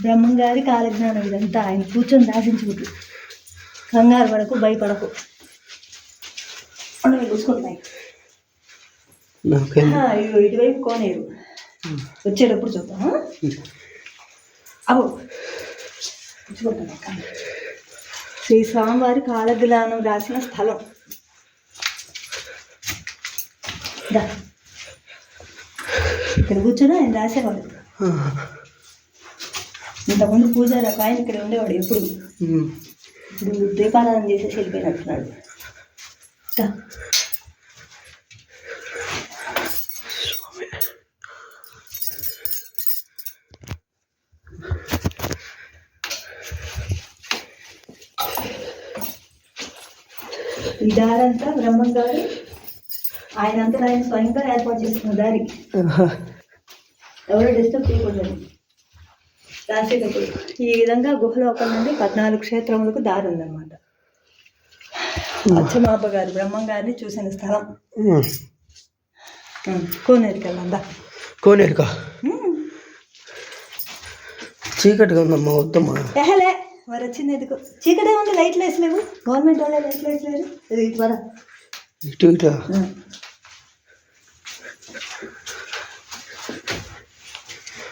బ్రహ్మంగారి కాలజ్ఞానం ఇదంతా ఆయన కూర్చొని రాసించుకుంటు. కంగారు పడకు, భయపడకు. చూసుకుంటాయి ఇటువైపు కోనేరు వచ్చేటప్పుడు చూద్దాం. అవు శ్రీ స్వామివారి కాలజ్ఞానం రాసిన స్థలం. ఇక్కడ కూర్చొని ఆయన రాసేవాడు. ఇంతకుముందు పూజారి ఒక ఆయన ఇక్కడ ఉండేవాడు ఎప్పుడు. ఇప్పుడు దీపారాధన చేసేసి వెళ్ళిపోయినట్టున్నాడు. ఈ దారంతా బ్రహ్మం గారు ఆయన స్వయంగా ఏర్పాటు చేసుకున్న దారి. ఎవరో డిస్టర్బ్ చేయకూడదు రాసేటప్పుడు. ఈ విధంగా గుహలోకం నుండి 14 క్షేత్రములకు దారి ఉందన్నమాట. అచ్చమాప గారు బ్రహ్మం గారిని చూసిన స్థలం. కోనేరుకి వెళ్ళందా? కోనేరుకా? చీకటిగా ఉందమ్మా, వద్దమ్మా. ఎహలే మరి వచ్చింది ఎందుకు? చీకటే ఉంది, లైట్లు వేసలేవు. గవర్నమెంట్ వాళ్ళే లైట్లు వేసలేరు. ఇటు వరా ఇటు ఇటు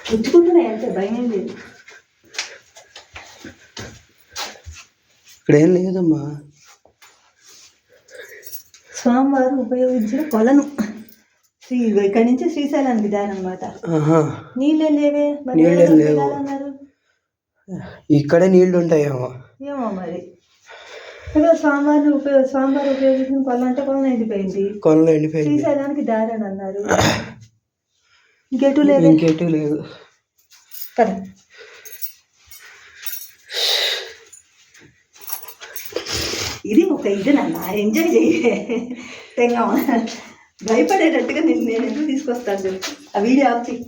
పుచ్చుకుంటున్నాయి అంతే, భయం ఏం లేదు. ఇక్కడ ఏం లేదమ్మా. స్వామివారు ఉపయోగించిన కొలను. ఇక్కడి నుంచి శ్రీశైలానికి దారనమాట. నీళ్ళే లేవే, అన్నారు. ఇక్కడే నీళ్లు ఉంటాయేమో. ఏమో మరి. స్వామివారు ఉపయోగించిన కొలం అంటే కొలం ఎండిపోయింది. కొలం ఎండిపోయింది. శ్రీశైలానికి దారి అని అన్నారు. ఇంకెటు లేదు కదా. ఇది ఒక ఇది నాన్న, ఎంజాయ్ చెయ్యే. భయపడేటట్టుగా నేను ఎందుకు తీసుకొస్తాను చెప్పు. ఆ వీడియో ఆఫ్ చెయ్యి.